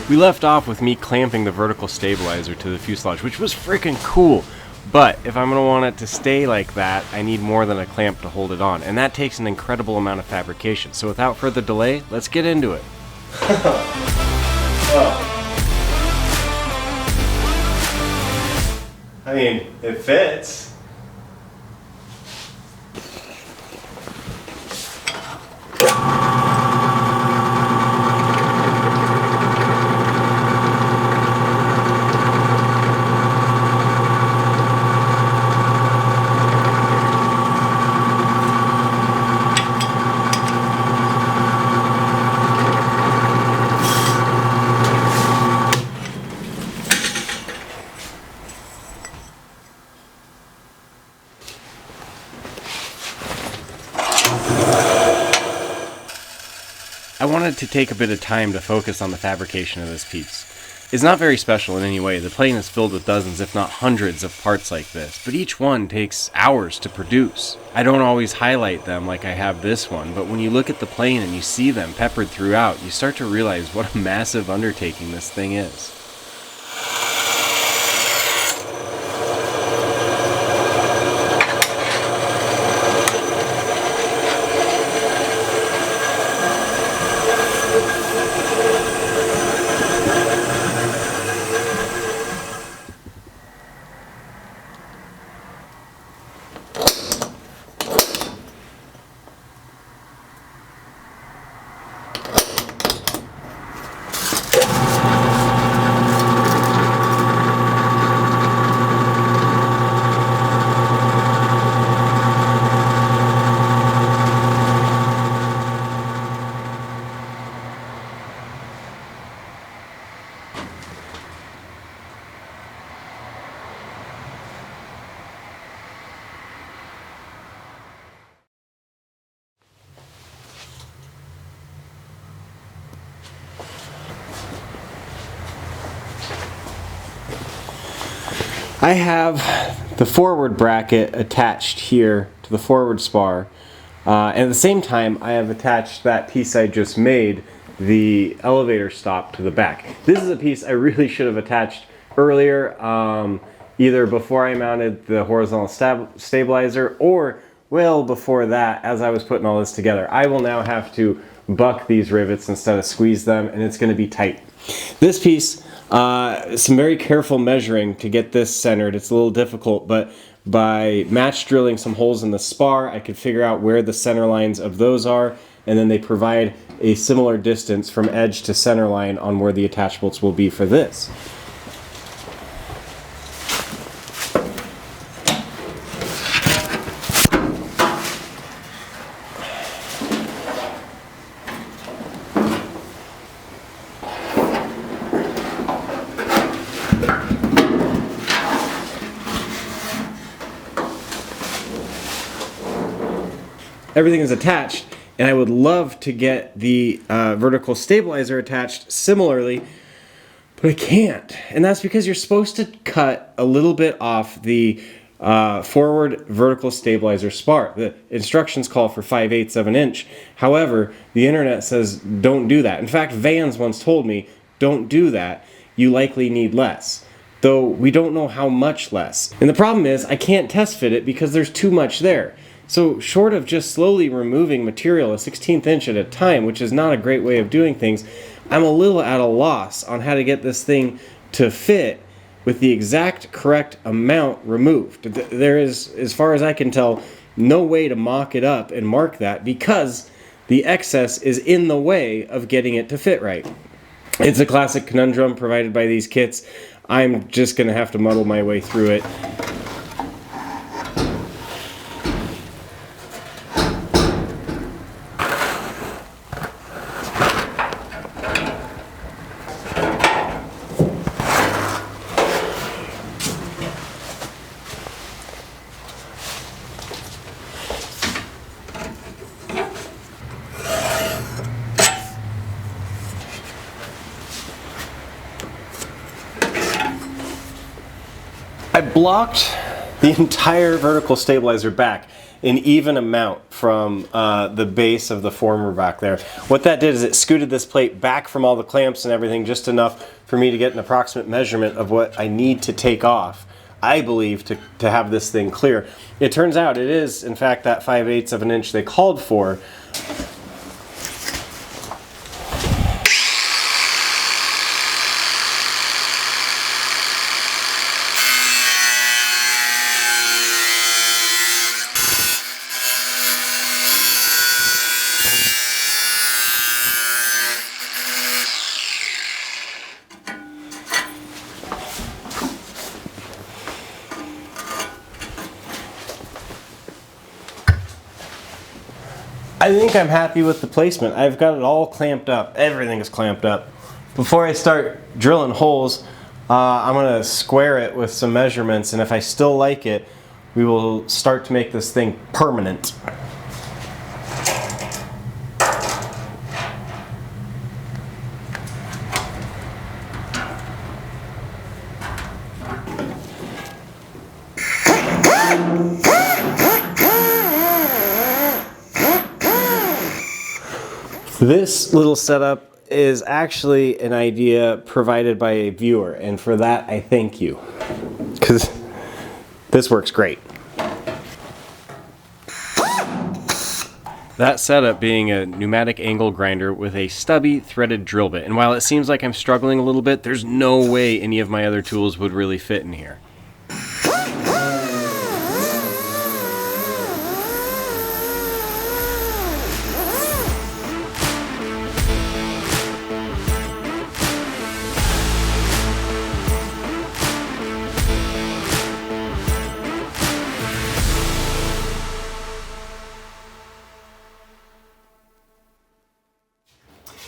We left off with me clamping the vertical stabilizer to the fuselage, which was freaking cool. But if I'm going to want it to stay like that, I need more than a clamp to hold it on. And that takes an incredible amount of fabrication. So without further delay, let's get into it. I mean, it fits. I wanted to take a bit of time to focus on the fabrication of this piece. It's not very special in any way. The plane is filled with dozens, if not hundreds, of parts like this, but each one takes hours to produce. I don't always highlight them like I have this one, but when you look at the plane and you see them peppered throughout, you start to realize what a massive undertaking this thing is. I have the forward bracket attached here to the forward spar, and at the same time I have attached that piece I just made, the elevator stop, to the back. This is a piece I really should have attached earlier, either before I mounted the horizontal stabilizer or well before that as I was putting all this together. I will now have to buck these rivets instead of squeeze them, and it's going to be tight. This piece, some very careful measuring to get this centered. It's a little difficult, but by match drilling some holes in the spar, I could figure out where the center lines of those are, and then they provide a similar distance from edge to center line on where the attachments will be for this. Everything is attached, and I would love to get the vertical stabilizer attached similarly, but I can't. And that's because you're supposed to cut a little bit off the forward vertical stabilizer spar. The instructions call for 5/8 of an inch. However, the internet says don't do that. In fact, Vans once told me, don't do that. You likely need less. Though we don't know how much less. And the problem is I can't test fit it because there's too much there. So short of just slowly removing material a 1/16 inch at a time, which is not a great way of doing things, I'm a little at a loss on how to get this thing to fit with the exact correct amount removed. There is, as far as I can tell, no way to mock it up and mark that because the excess is in the way of getting it to fit right. It's a classic conundrum provided by these kits. I'm just going to have to muddle my way through it. I blocked the entire vertical stabilizer back, an even amount from the base of the former back there. What that did is it scooted this plate back from all the clamps and everything just enough for me to get an approximate measurement of what I need to take off, I believe, to have this thing clear. It turns out it is, in fact, that 5/8 of an inch they called for. I think I'm happy with the placement. I've got it all clamped up. Everything is clamped up. Before I start drilling holes, I'm going to square it with some measurements, and if I still like it, we will start to make this thing permanent. This little setup is actually an idea provided by a viewer, and for that I thank you, because this works great. That setup being a pneumatic angle grinder with a stubby threaded drill bit, and while it seems like I'm struggling a little bit, there's no way any of my other tools would really fit in here.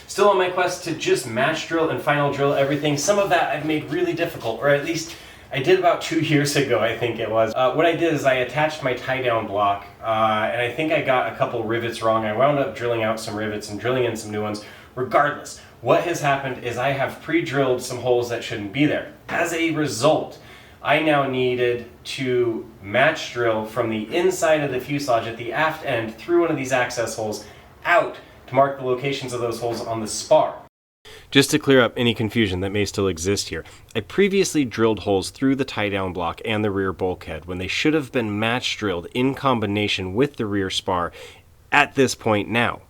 Still on my quest to just match drill and final drill everything. Some of that I've made really difficult, or at least I did about 2 years ago, I think it was. What I did is I attached my tie-down block, and I think I got a couple rivets wrong. I wound up drilling out some rivets and drilling in some new ones. Regardless, what has happened is I have pre-drilled some holes that shouldn't be there. As a result, I now needed to match drill from the inside of the fuselage at the aft end through one of these access holes out to mark the locations of those holes on the spar. Just to clear up any confusion that may still exist here, I previously drilled holes through the tie-down block and the rear bulkhead when they should have been match drilled in combination with the rear spar at this point now.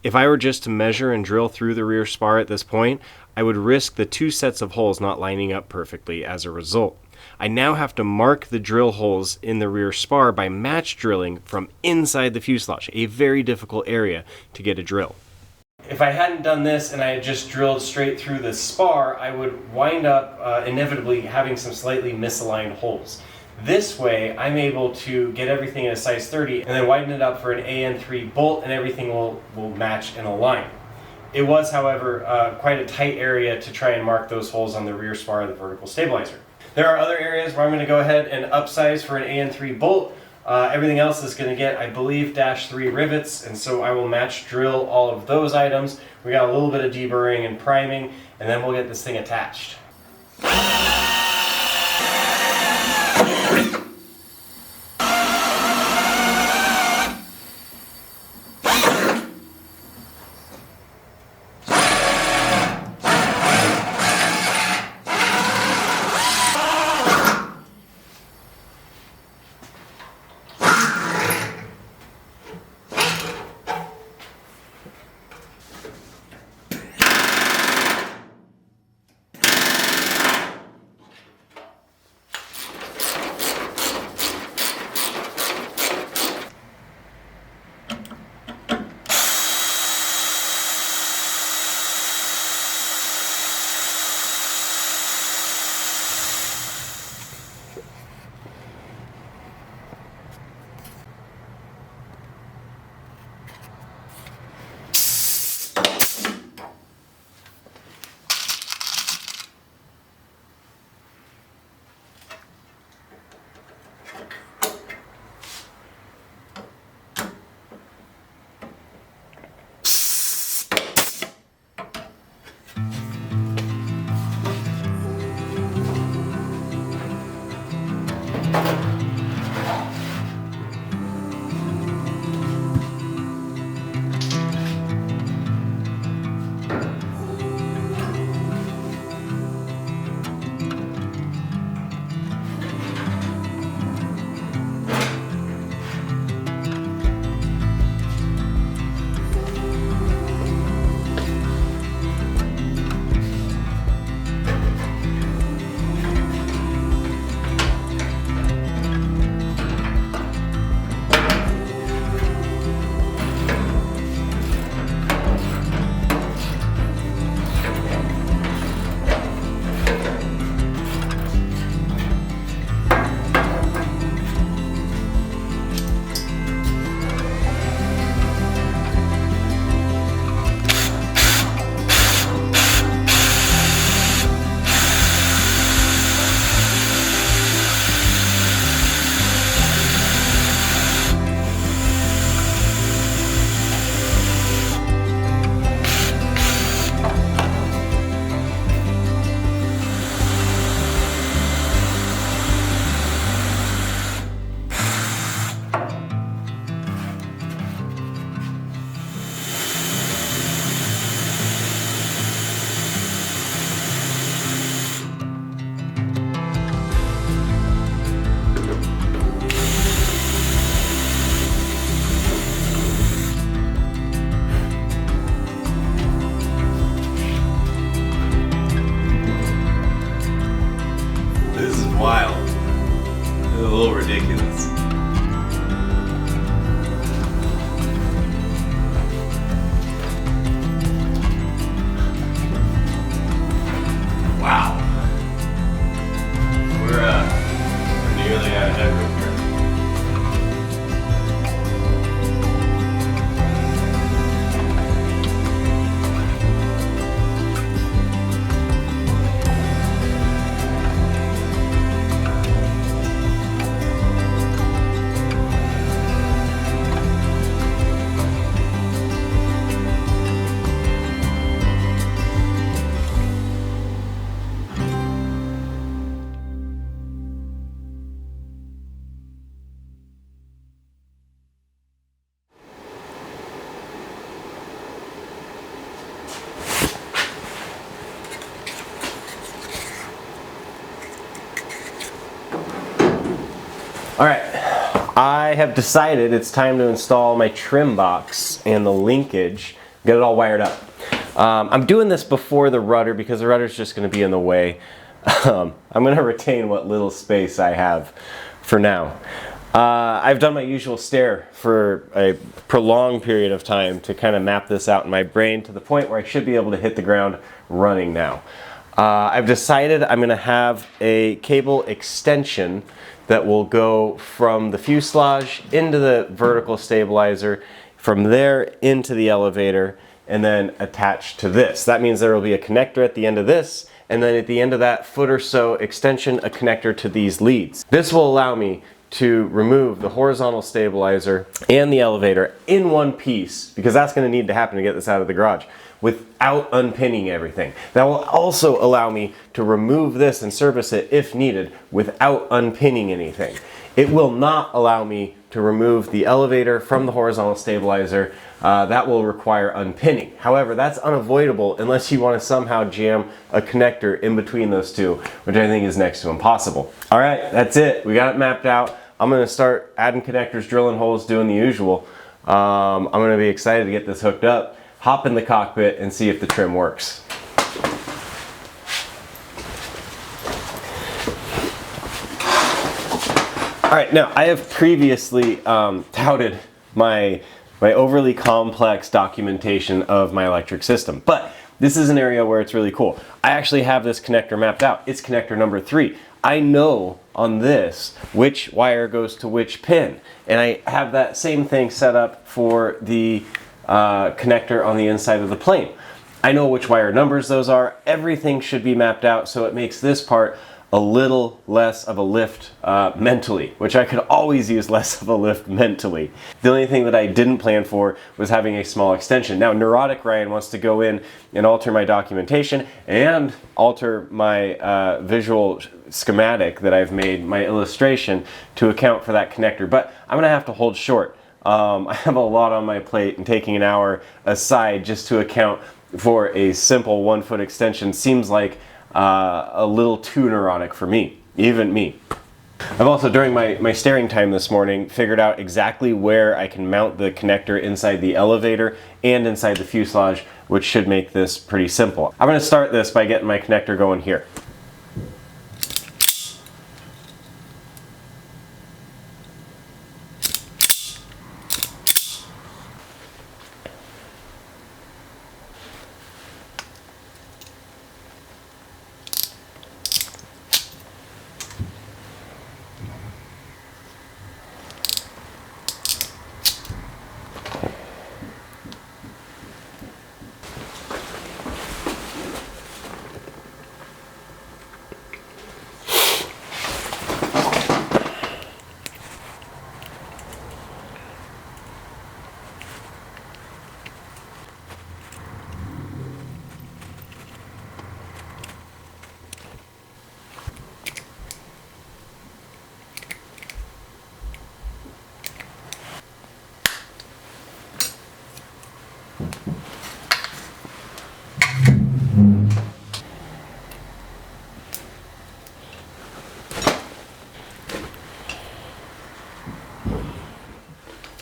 If I were just to measure and drill through the rear spar at this point, I would risk the 2 sets of holes not lining up perfectly as a result. I now have to mark the drill holes in the rear spar by match drilling from inside the fuselage, a very difficult area to get a drill. If I hadn't done this and I had just drilled straight through the spar, I would wind up inevitably having some slightly misaligned holes. This way, I'm able to get everything at a size 30 and then widen it up for an AN3 bolt, and everything will match and align. It was, however, quite a tight area to try and mark those holes on the rear spar of the vertical stabilizer. There are other areas where I'm going to go ahead and upsize for an AN3 bolt. Everything else is going to get, I believe, -3 rivets, and so I will match drill all of those items. We got a little bit of deburring and priming, and then we'll get this thing attached. I have decided it's time to install my trim box and the linkage, get it all wired up. I'm doing this before the rudder because the rudder is just going to be in the way. I'm going to retain what little space I have for now. I've done my usual stare for a prolonged period of time to kind of map this out in my brain to the point where I should be able to hit the ground running now. I've decided I'm going to have a cable extension that will go from the fuselage into the vertical stabilizer, from there into the elevator, and then attached to this. That means there will be a connector at the end of this, and then at the end of that foot or so extension, a connector to these leads. This will allow me to remove the horizontal stabilizer and the elevator in one piece, because that's going to need to happen to get this out of the garage, without unpinning everything. That will also allow me to remove this and service it if needed without unpinning anything. It will not allow me to remove the elevator from the horizontal stabilizer. That will require unpinning. However, that's unavoidable unless you want to somehow jam a connector in between those two, which I think is next to impossible. All right, that's it. We got it mapped out. I'm going to start adding connectors, drilling holes, doing the usual. I'm going to be excited to get this hooked up, hop in the cockpit, and see if the trim works. All right, now I have previously touted my overly complex documentation of my electric system, but this is an area where it's really cool. I actually have this connector mapped out. It's connector number 3. I know on this which wire goes to which pin, and I have that same thing set up for the connector on the inside of the plane. I know which wire numbers those are. Everything should be mapped out, so it makes this part a little less of a lift mentally, which I could always use less of a lift mentally. The only thing that I didn't plan for was having a small extension. Now, Neurotic Ryan wants to go in and alter my documentation and alter my visual schematic that I've made, my illustration, to account for that connector, but I'm gonna have to hold short. I have a lot on my plate, and taking an hour aside just to account for a simple 1-foot extension seems like a little too neurotic for me, even me. I've also, during my staring time this morning, figured out exactly where I can mount the connector inside the elevator and inside the fuselage, which should make this pretty simple. I'm going to start this by getting my connector going here.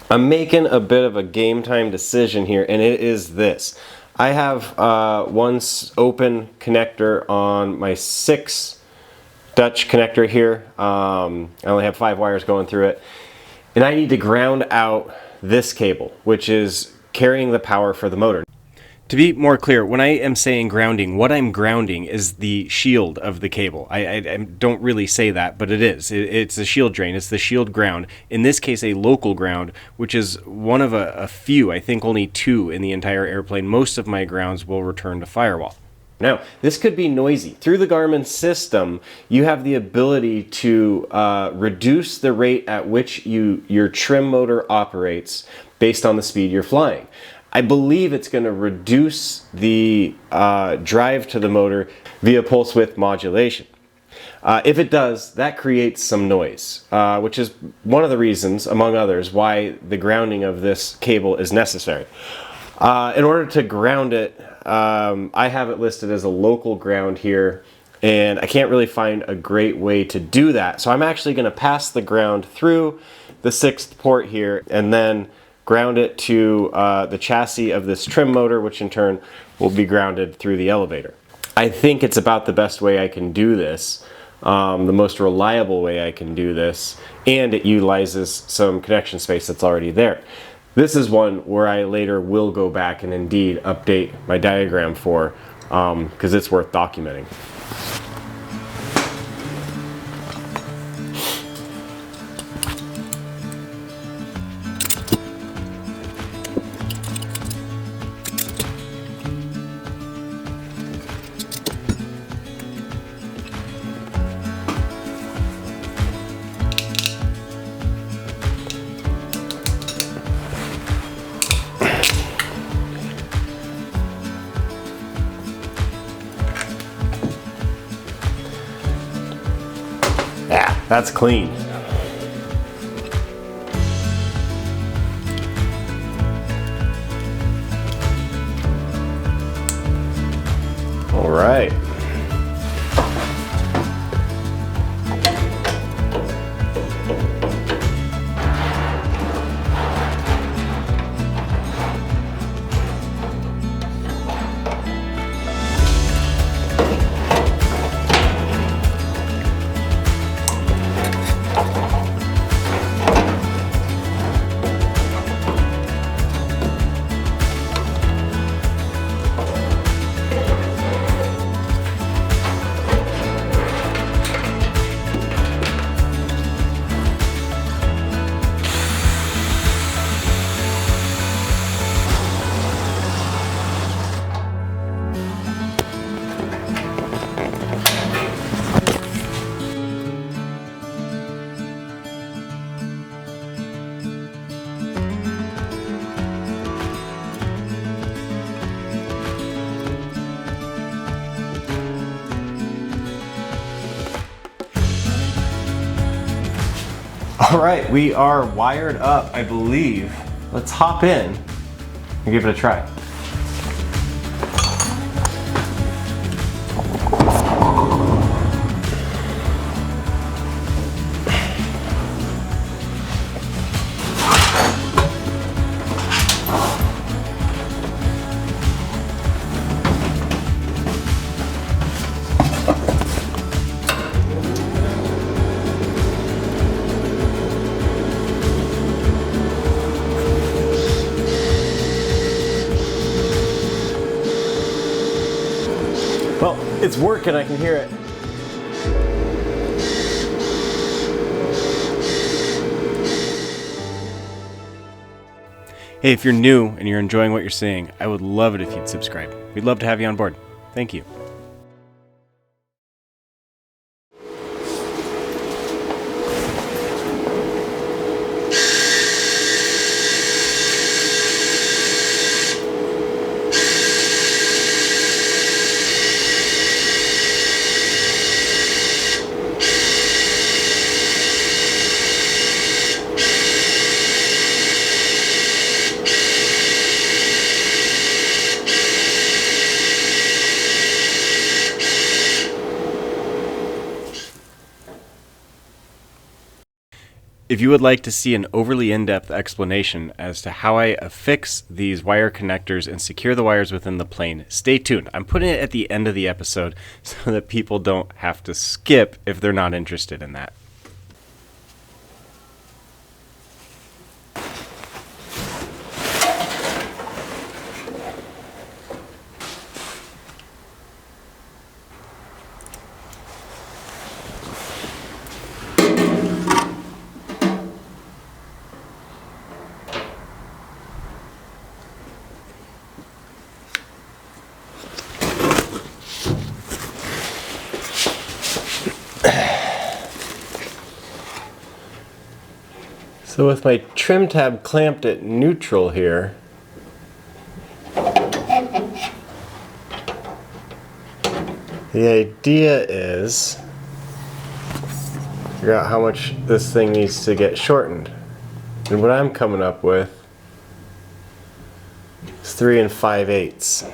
I'm making a bit of a game time decision here, and it is this. I have one open connector on my 6 Dutch connector here. I only have 5 wires going through it. And I need to ground out this cable, which is carrying the power for the motor. To be more clear, when I am saying grounding, what I'm grounding is the shield of the cable. I don't really say that, but it is. It's a shield drain. It's the shield ground. In this case, a local ground, which is one of a few, I think only 2 in the entire airplane. Most of my grounds will return to firewall. Now, this could be noisy. Through the Garmin system, you have the ability to reduce the rate at which your trim motor operates based on the speed you're flying. I believe it's going to reduce the drive to the motor via pulse width modulation. If it does, that creates some noise, which is one of the reasons, among others, why the grounding of this cable is necessary. In order to ground it, I have it listed as a local ground here and I can't really find a great way to do that. So I'm actually going to pass the ground through the 6th port here and then ground it to the chassis of this trim motor, which in turn will be grounded through the elevator. I think it's about the best way I can do this, the most reliable way I can do this, and it utilizes some connection space that's already there. This is one where I later will go back and indeed update my diagram for, because it's worth documenting. Yeah, that's clean. All right. All right, we are wired up, I believe. Let's hop in and give it a try. Well, it's working, I can hear it. Hey, if you're new and you're enjoying what you're seeing, I would love it if you'd subscribe. We'd love to have you on board. Thank you. If you would like to see an overly in-depth explanation as to how I affix these wire connectors and secure the wires within the plane, stay tuned. I'm putting it at the end of the episode so that people don't have to skip if they're not interested in that. So with my trim tab clamped at neutral here, the idea is figure out how much this thing needs to get shortened. And what I'm coming up with is 3 5/8.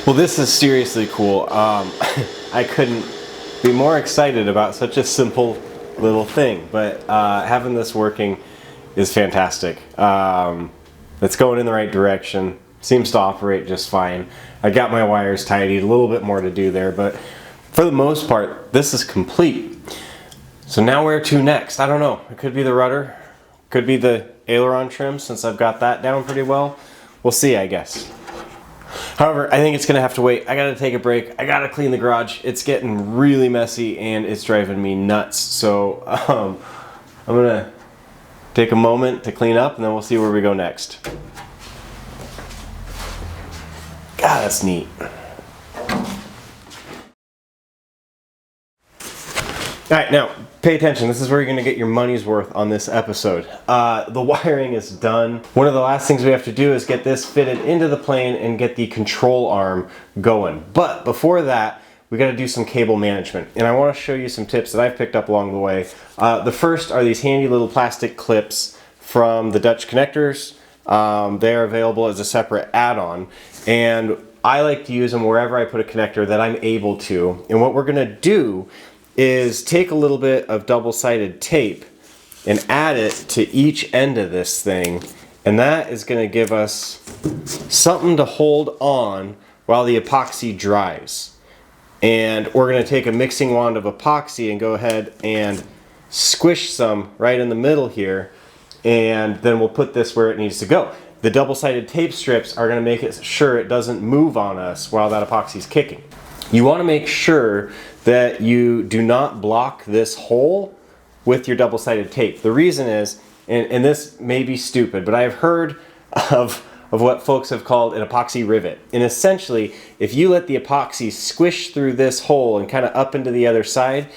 Well, this is seriously cool. I couldn't be more excited about such a simple little thing, but having this working is fantastic. It's going in the right direction. Seems to operate just fine. I got my wires tidied, a little bit more to do there, but for the most part, this is complete. So now where to next? I don't know. It could be the rudder, could be the aileron trim, since I've got that down pretty well. We'll see, I guess. However, I think it's gonna have to wait. I gotta take a break. I gotta clean the garage. It's getting really messy and it's driving me nuts. So I'm gonna take a moment to clean up and then we'll see where we go next. God, that's neat. All right, now pay attention. This is where you're going to get your money's worth on this episode. The wiring is done. One of the last things we have to do is get this fitted into the plane and get the control arm going. But before that, we got to do some cable management. And I want to show you some tips that I've picked up along the way. The first are these handy little plastic clips from the Dutch connectors. They are available as a separate add-on. And I like to use them wherever I put a connector that I'm able to. And what we're going to do is take a little bit of double-sided tape and add it to each end of this thing, and that is going to give us something to hold on while the epoxy dries. And we're going to take a mixing wand of epoxy and go ahead and squish some right in the middle here, and then we'll put this where it needs to go. The double-sided tape strips are going to make it sure it doesn't move on us while that epoxy is kicking. You want to make sure that you do not block this hole with your double-sided tape. The reason is, and this may be stupid, but I have heard of what folks have called an epoxy rivet. And essentially, if you let the epoxy squish through this hole and kind of up into the other side,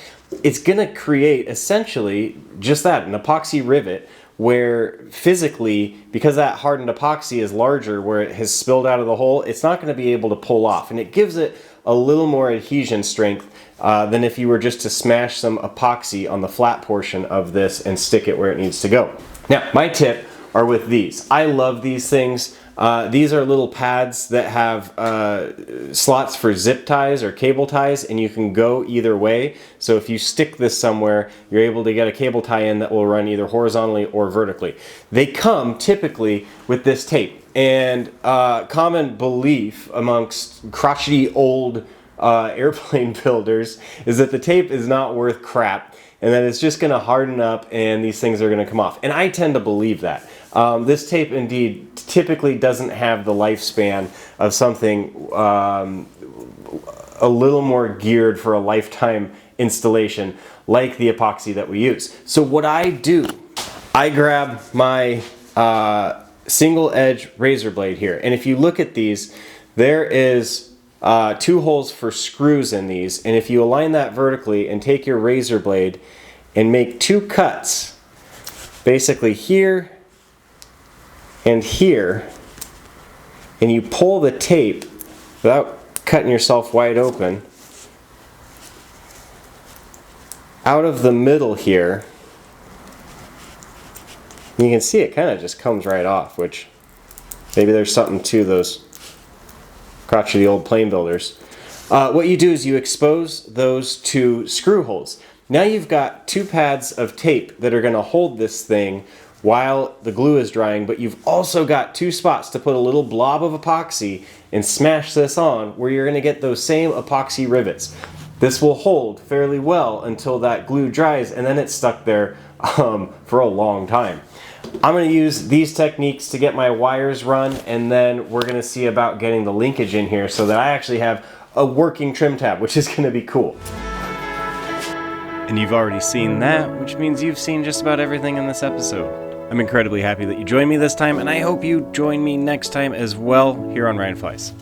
it's going to create essentially just that, an epoxy rivet, where physically, because that hardened epoxy is larger where it has spilled out of the hole, it's not going to be able to pull off. And it gives it a little more adhesion strength than if you were just to smash some epoxy on the flat portion of this and stick it where it needs to go. Now, my tip are with these. I love these things. These are little pads that have slots for zip ties or cable ties, and you can go either way. So if you stick this somewhere, you're able to get a cable tie in that will run either horizontally or vertically. They come typically with this tape. And common belief amongst crotchety old airplane builders is that the tape is not worth crap and that it's just going to harden up and these things are going to come off. And I tend to believe that. This tape indeed typically doesn't have the lifespan of something a little more geared for a lifetime installation like the epoxy that we use. So what I do, I grab my single edge razor blade here, and if you look at these, there is 2 holes for screws in these, and if you align that vertically and take your razor blade and make 2 cuts, basically here and here, and you pull the tape without cutting yourself wide open out of the middle here, you can see it kind of just comes right off, which maybe there's something to those crotchety old plane builders. What you do is you expose those 2 screw holes. Now you've got 2 pads of tape that are going to hold this thing while the glue is drying, but you've also got 2 spots to put a little blob of epoxy and smash this on where you're going to get those same epoxy rivets. This will hold fairly well until that glue dries, and then it's stuck there for a long time. I'm going to use these techniques to get my wires run, and then we're going to see about getting the linkage in here so that I actually have a working trim tab, which is going to be cool. And you've already seen that, which means you've seen just about everything in this episode. I'm incredibly happy that you joined me this time, and I hope you join me next time as well here on Ryan Flies.